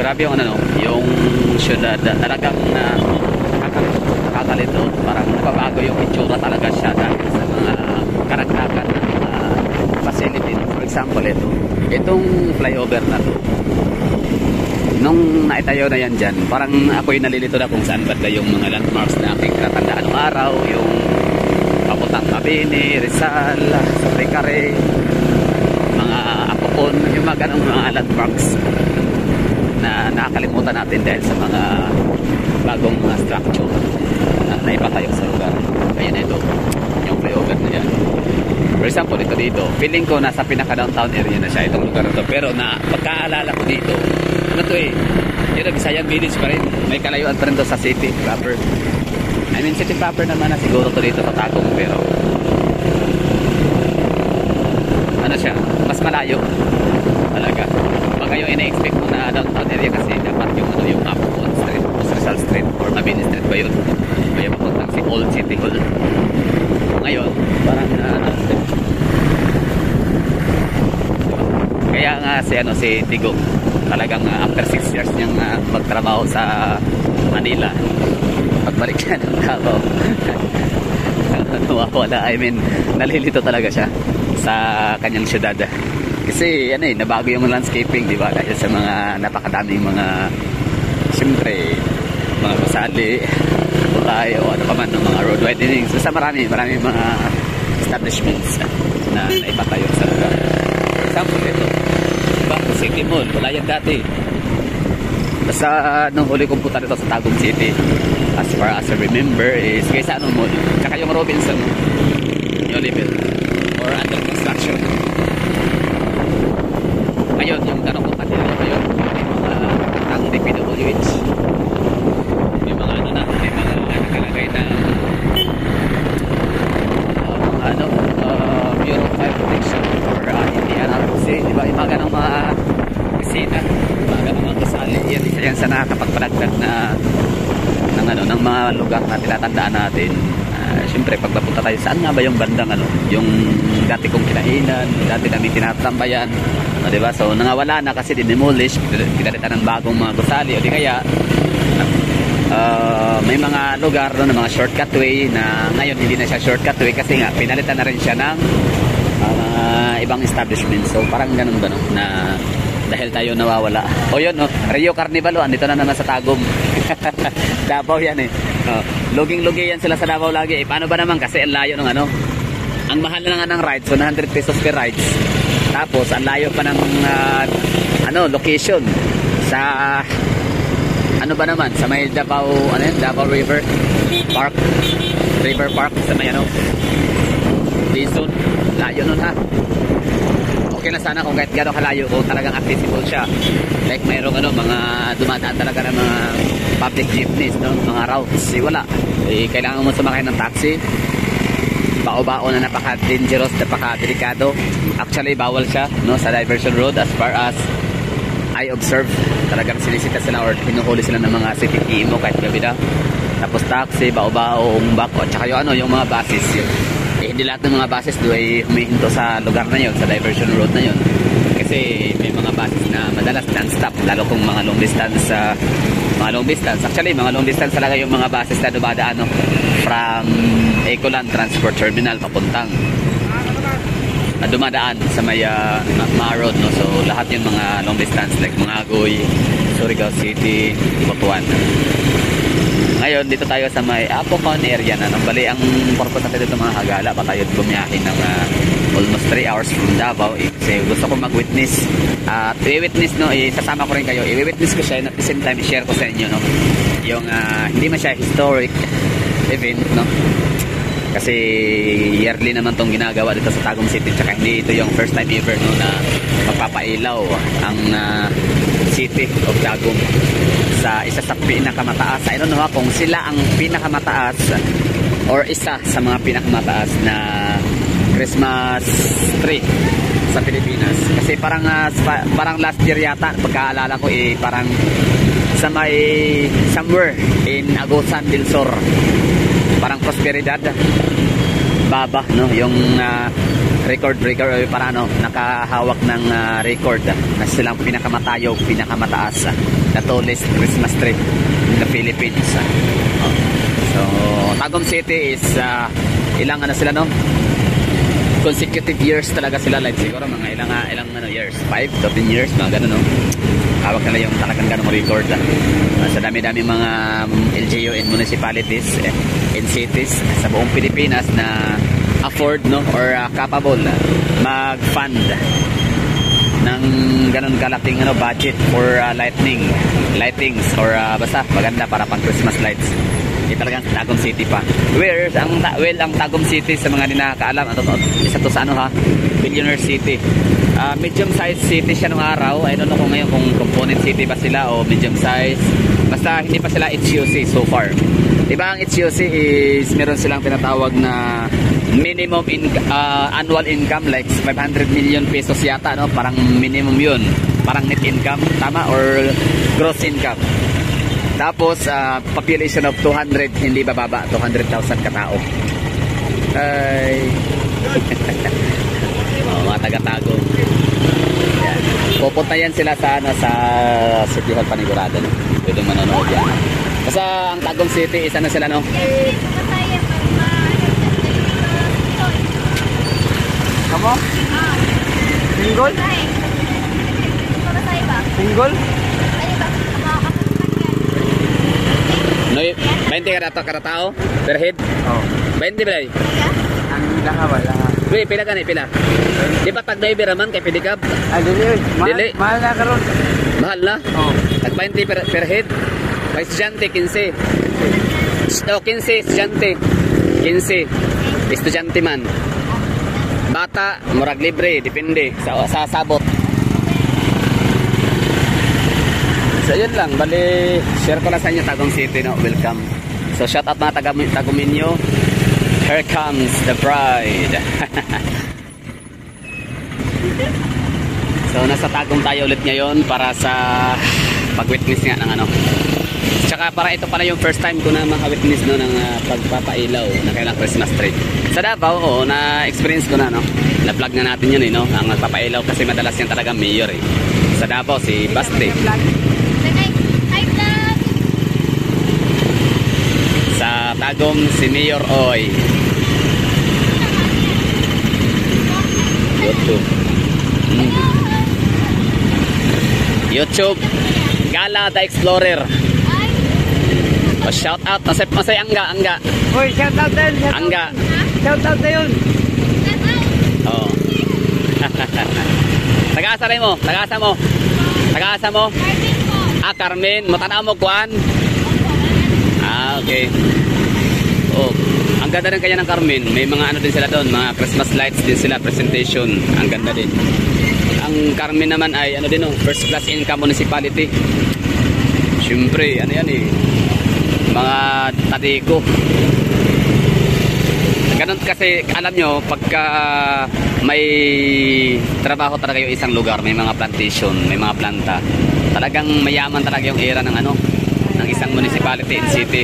grabe yung ano, yung syudad talagang nakakalito. Parang napabago yung itsura talaga siya dahil sa mga karagdagan ng facility. For example, itong flyover na to, nung naitayo na yan dyan, parang ako'y nalilito na kung saan ba yung mga landmarks na aking tinatandaan ng araw, yung papuntang Mabini, Rizal, Soricare, mga Apocon, yung mga ganong mga landmarks na nakakalimutan natin dahil sa mga bagong mga structure na ipatayo sa lugar. Kaya na ito, yung flyover na yan. For example, ito dito, feeling ko nasa pinaka-downtown area na siya, itong lugar na to. Pero na pagkaalala ko dito, ano to yun ang Visayan Village pa rin. May kalayuan pa rin to sa city proper. I mean, city proper naman na siguro to dito sa Tagum, pero ano siya, mas malayo talaga. Baka yung ina-expect mo na downtown area kasi dapat yung ano, yung Apocon Street, Rizal Street, or Mabini Street ba yun? Kaya papuntang si Old City Hall. Ngayon, parang kaya nga si Tigo talagang after 6 years niyang magtrabaho sa Manila, pagbalik siya ng Davao wala, I mean nalilito talaga siya sa kanyang syudad kasi nabago yung landscaping, di ba, dahil sa mga napakadaming mga siyempre mga gusali tayo o ano pa man ng mga road widenings. So, sa marami mga establishments na naipatayo sa lugar. For example, ito Bako City Mall, wala yan dati. Basta nung huli kong punta nito sa Tagum City, as far as I remember, is kaysa anong mall, tsaka yung Robinson, yung level, or under construction. Ngayon, yung tanong ko kanila ngayon, ang DPWH, may mga nakalagay na Bureau of Fire Protection or NDRRC, di ba? Yung mga ganang mga bisita, mga ganang mga kasali, yan sa nakakapagpadagdag ng mga lugar na tinatandaan natin. Siyempre, pag napunta tayo, saan nga ba yung bandang yung dati kong kinainan, dati namin tinatambayan, di ba? So, nangawala na kasi dinemolish, pinalitan ng bagong mga gusali, o di kaya may mga lugar doon, mga shortcut way na ngayon hindi na siya shortcut way kasi nga pinalitan na rin siya ng ibang establishment. So parang ganun ba, no? Na dahil tayo nawawala. O yun, no? Rio Carnival, andito na naman sa Tagum. Davao yan luging-lugi yan sila sa Davao lagi. Paano ba naman kasi ang layo ng ang mahal na nga ng rides, 100 pesos per rides. Tapos ang layo pa ng location sa ano ba naman sa may Davao Davao River Park sa may Dizon, layo nun ha. Okay na sana kung kahit gano'ng kalayo kung talagang accessible siya, like mayroong mga dumadaan talaga ng mga public jeepneys, mga routes. Wala, kailangan mo sumakay ng taxi, bao-bao na napaka-dangerous, napaka-delikado. Actually bawal siya sa diversion road as far as I observe. Talagang sinisita sila or hinuhuli sila ng mga city mo kahit gabi na. Tapos taxi, bao-bao, bako, at saka yung mga buses yun. Hindi lahat ng mga buses doon ay humihinto sa lugar na yun, sa diversion road na yun. Kasi may mga buses na madalas non-stop, lalo kung mga long distance. Actually, mga long distance talaga yung mga buses na dumadaan from Ecoland Transport Terminal papuntang dumadaan sa may Road, so lahat yung mga long distance like Mangagoy, Surigao City, Butuan. Ngayon dito tayo sa may Apocon area na bali ang purpose natin dito mga hagala pa tayo bumiyahin ng almost 3 hours from Davao kasi gusto ko mag-witness at i-witness isasama ko rin kayo, i-witness ko siya at the same time i-share ko sa inyo yung hindi man siya historic event kasi yearly naman tong ginagawa dito sa Tagum City, tsaka hindi ito yung first time ever na magpapailaw ang City of Tagum sa isa sa pinakamataas. I don't know kung sila ang pinakamataas or isa sa mga pinakamataas na Christmas tree sa Pilipinas. Kasi parang last year yata, pagkaalala ko parang sa may somewhere in Agusan del Sur, parang Prosperidad, baba, no? Yung record breaker, para ano, nakahawak ng record na silang pinakamatayog, pinakamataas na tallest Christmas tree in the Philippines. So Tagum City is ilang ano sila, no? Consecutive years talaga sila, like siguro mga ilang years, 5 to 10 years, mga ganun, no? Hawak nila yung talagang ganung record sa dami-dami mga LGU and municipalities and cities sa buong Pilipinas na afford, no, or capable mag-fund ng ganun kalaking ano, budget for lightings or basta maganda para pang Christmas lights. Talagang Tagum City pa. Whereas ang Tagum City, sa mga hindi nakakaalam, isa to sa ano, ha, billionaire city. Medium size city siya nung araw. I don't know kung ngayon kung component city ba sila o medium size. Basta hindi pa sila HUC so far. Diba ang HUC is meron silang tinatawag na minimum annual income like 500 million pesos yata, no? Parang minimum yun. Parang net income, tama? Or gross income. Tapos population of 200, hindi bababa, 200,000 katao. Ay. Mga taga-Tagum. Pupunta yan sila sa City Hall panigurado, no? Pwedeng manonood yan. Kasi ang Tagum City, isa na sila, no? Kamu? Single? Single? No, 20 kada tao per head? Oh. 20 ba? Ang wala. Wait, pila ka ni pila? Di ba tag driver man kay pedicab? Dili. Mahal na karon. Mahal na? Oh. Tag 20 per head. Kay estudyante 15. So 15 estudyante. 15. Estudyante man. Bata murag libre, depende sa sabot. So yun lang, bali share ko lang sa inyo Tagum City, no? Welcome. So shout out mga Taguminyo. Here comes the bride. So nasa Tagum tayo ulit ngayon para sa pag-witness nga ng ano. Tsaka para ito pala yung first time ko na maka-witness, no, ng pagpapailaw na kailang Christmas tree. Sa Davao, na-experience ko na, no? Na-vlog na natin yun, no? Ang magpapailaw kasi madalas yan talaga mayor, eh. Sa Davao, si Basti. Sa Tagum, si Mayor Oy. YouTube Gala the Explorer. Oh, shout out masay Angga. Oy, shout out din. Angga. Shout out na yun. Oh. Tagaasa mo. Carmen, matanaw mo kuan. Okay. Oh, ang ganda rin kaya ng Carmen. May mga ano din sila doon, mga Christmas lights din sila, presentation. Ang ganda din. Ang Carmen naman ay ano din, oh, first class income municipality. Siyempre, ano yan eh, mga tadiko. Ganun kasi, alam nyo, pagka may trabaho talaga yung isang lugar, may mga plantation, may mga planta, talagang mayaman talaga yung era ng ano, ng isang municipality and city.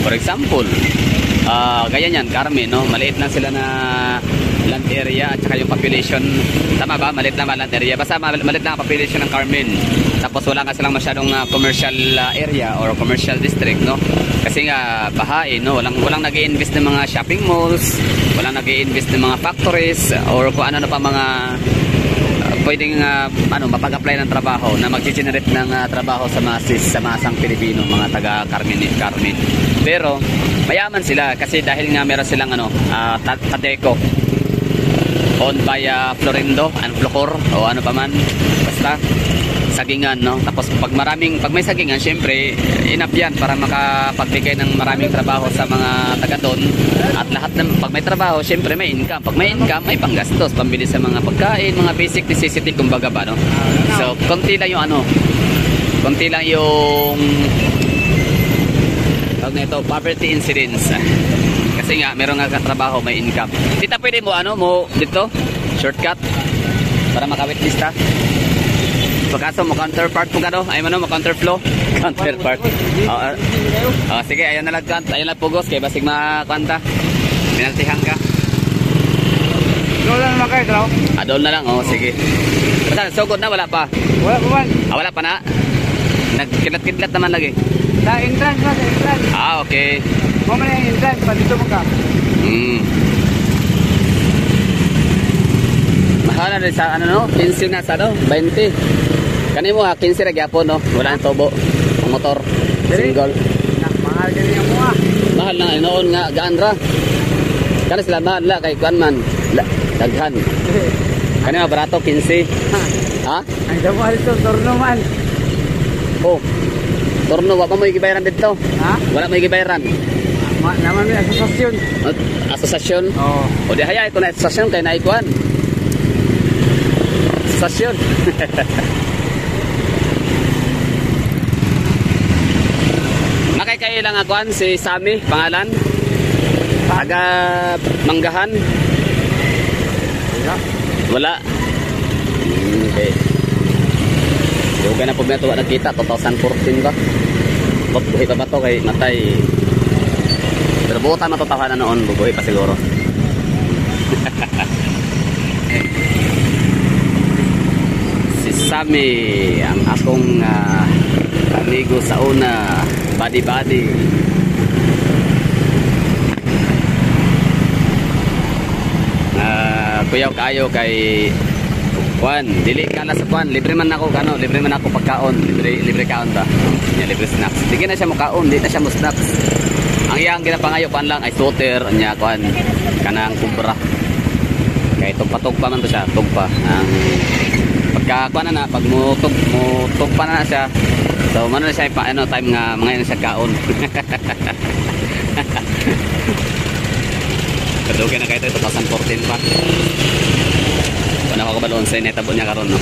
For example, gaya niyan, Carmen, no? Maliit lang sila na land area at saka yung population, tama ba? Maliit lang land area, basta maliit lang ang population ng Carmen. Tapos wala nga silang masyadong commercial area or commercial district, no? Kasi nga bahain, no? Walang nag-i-invest ng mga shopping malls, walang nag-i-invest ng mga factories or kung ano pa mga pwedeng mapag-apply ng trabaho na mag-generate ng trabaho sa masang Pilipino, mga taga Carmen. Pero mayaman sila kasi dahil nga meron silang Tadeco owned by Florindo and Flocor o ano pa man, basta sagingan, no? Tapos pag may sagingan, syempre enough yan para makapagbigay ng maraming trabaho sa mga taga doon. At lahat ng pag may trabaho, syempre may income. Pag may income, may panggastos, pambili sa mga pagkain, mga basic necessity, kumbaga ba, no? So konti lang yung tawag na ito, poverty incidence. Kasi nga meron nga trabaho, may income. Tita, pwede mo dito shortcut para makawitness ta. Pagkaso mo counterpart po gano, ay mo counterflow, counterpart. Sige, ayan na lang pugos kay basig makakanta. Pinaltihan ka? Doon lang naman kayo, Traw. Doon na lang, oh, sige. Basta, sugod na, wala pa. Wala pa man. Wala pa na. Nagkidlat-kidlat naman lagi. Sa entrance ba, sa entrance. Okay. Mamaya yung entrance, pa dito mo ka. Mahal na rin sa ano no? 15 na sa ano? 20. Kani mo ha, 15 ra gyapon no. Wala nang tubo. Ang motor. Single. Mahal din yung mga. Mahal na noon nga gaan ra. Kana sila mahal la kay kuan man. Daghan. Kani nga barato 15. Ha? Ang dapat ito, torno man. Oh. Torno wa pa mo gibayaran dito. Ha? Wala mo gibayaran. Naman may asosasyon. Asosasyon? Oo. O di hayay ko na asosasyon kay naikuan. Asosasyon. Nakikailang akuan si Sammy, pangalan. Taga Manggahan. Wala. Okay. Yung na po na ito nakita, 2014 ba? Buhay pa ba ito kay matay? Pero buutan matutahan na noon, bubuhay pa siguro. Si Sammy, ang akong amigo sa una, buddy-buddy. Kuyaw kayo kay Juan, dili ka na sa Juan, libre man ako pagkaon, libre kaon ba? Yeah, libre snacks. Di na siya mo kaon, di na siya mo snacks. Ang iyang ginapangayo pan lang ay sweater nya Juan, kanang kubra. Kay tugpa-tugpa man to siya, tugpa. Ang pagka na pag tugpa na siya. So man na siya pa ano time nga mga siya kaon. Kadugan na kayo ito, 2014 pa. Kung nakakabalon sa netabo niya karon no.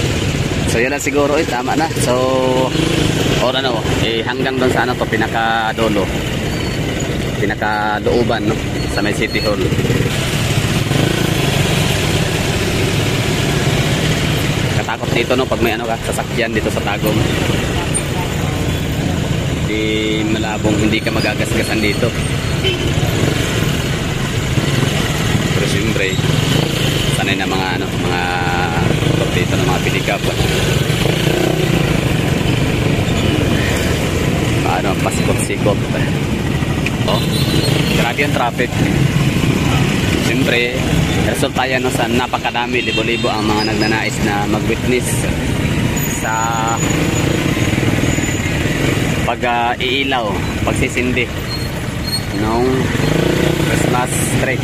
So yun lang siguro, tama na. So, or ano, hanggang doon sa ano to, pinaka-dolo. Pinaka-looban, no? Sa may City Hall. Katakot dito, no? Pag may ano ka, sasakyan dito sa Tagum. Hindi malabong, hindi ka magagasgasan dito. Pero siyempre sanay na mga ano, mga dito na mga pilikap. Ano, pasikot-sikot. Oh, grabe yung traffic. Siyempre, resulta yan no, sa napakadami, libo-libo ang mga nagnanais na mag-witness sa pag-iilaw, pagsisindi nung Christmas tree.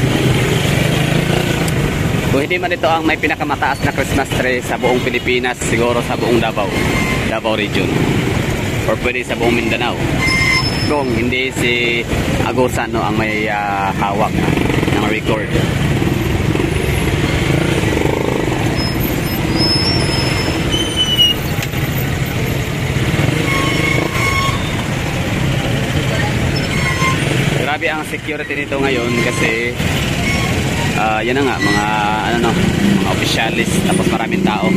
Kung hindi man ito ang may pinakamataas na Christmas tree sa buong Pilipinas, siguro sa buong Davao region. Or pwede sa buong Mindanao. Kung hindi si Agusan no, ang may hawak ng record. Grabe ang security nito ngayon kasi yan na nga, mga mga officialis, tapos maraming tao.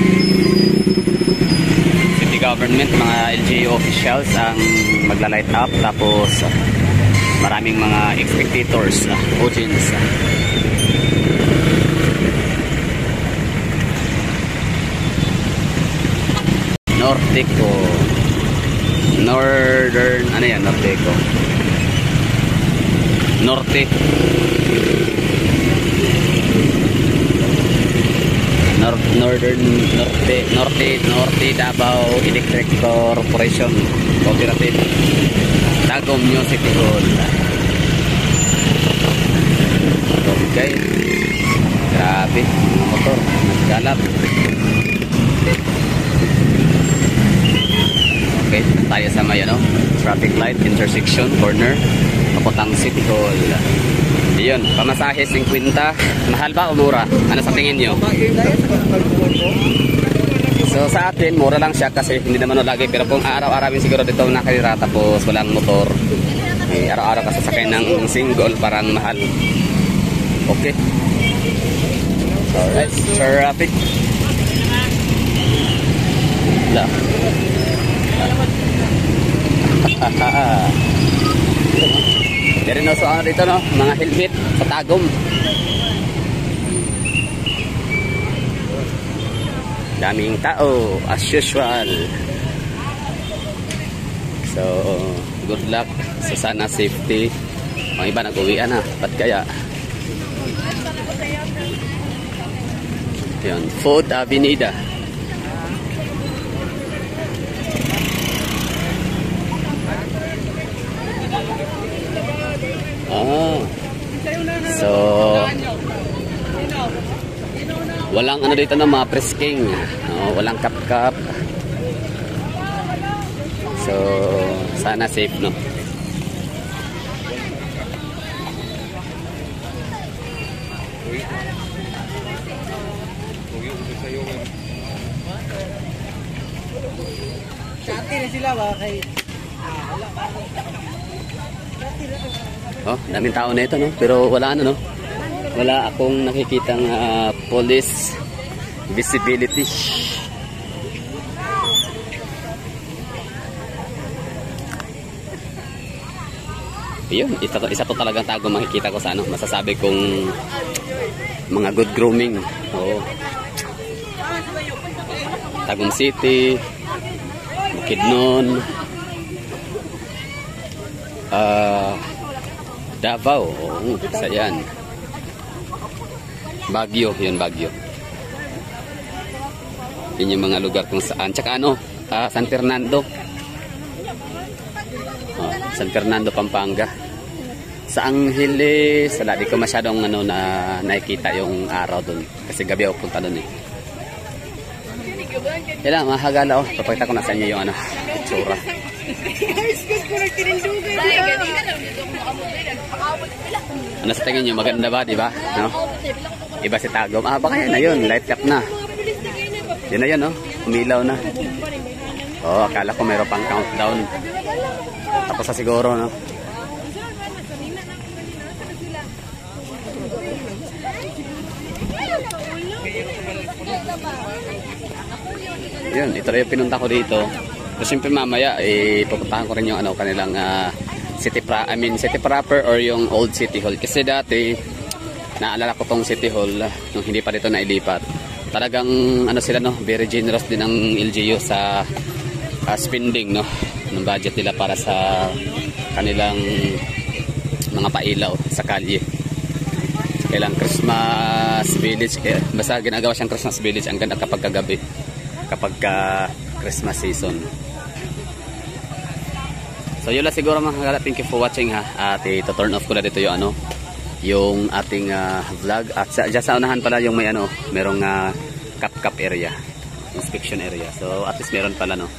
City government, mga LGU officials ang magla-light up, tapos maraming mga spectators, audience. Norteco. Northern, ano yan, Norteco? Norte. Norte Davao Electric Corporation Cooperative Tagum Music Hall. Okay, grabe motor naggalap. Okay, tayo sa may ano, traffic light intersection corner papuntang City Hall. Yun, pamasahe 50. Mahal ba o mura? Ano sa tingin nyo? So sa atin, mura lang siya kasi hindi naman lagi. Pero kung araw-arawin siguro dito nakalira tapos walang motor, araw-araw ka sasakay ng single, parang mahal. Okay. Alright, traffic. Wala. Meron also ano dito no, mga helmet sa Tagum. Daming tao as usual. So, good luck. So sana safety. Ang iba nag-uwian na. Ba't kaya? Yun, Food Avenida. So walang ano dito na mga presking, walang kap-kap. So sana safe no. Dati na sila ba kay Oh, daming tao na ito no, pero wala ano no. Wala akong nakikitang police visibility. Yun, isa to talagang tago makikita ko sa ano, masasabi kong mga good grooming. Oo. Tagum City, Bukidnon, Davao, isa yan. Baguio, yun Baguio. Yun yung mga lugar kung saan. Tsaka ano, San Fernando. San Fernando, Pampanga. Sa Angeles, wala, di ko masyadong ano, na nakikita yung araw dun. Kasi gabi ako punta dun eh. Yan lang, mahagala oh. Papakita ko na sa inyo yung ano, itsura. Ano sa tingin nyo? Maganda ba, di ba? No? Iba si Tagum. Baka yan na yun. Light up na. Yun na yun, no? Umilaw na. Oh, akala ko mayroon pang countdown. Tapos sa siguro, no? Yun, ito rin yung pinunta ko dito. So, siyempre mamaya, pupuntahan ko rin yung ano, kanilang city proper or yung old city hall. Kasi dati, naalala ko tong city hall, nung hindi pa dito nailipat. Talagang, ano sila, no, very generous din ng LGU sa spending, no, ng budget nila para sa kanilang mga pailaw sa kalye. Kailang Christmas Village, basta ginagawa siyang Christmas Village, ang ganda kapag kagabi, kapag Christmas season. So yun lang siguro mga kagala, thank you for watching ha. At ito-turn off ko na dito yung ano, yung ating vlog. At dyan sa unahan pala yung may ano, merong cap area, inspection area. So at least meron pala no.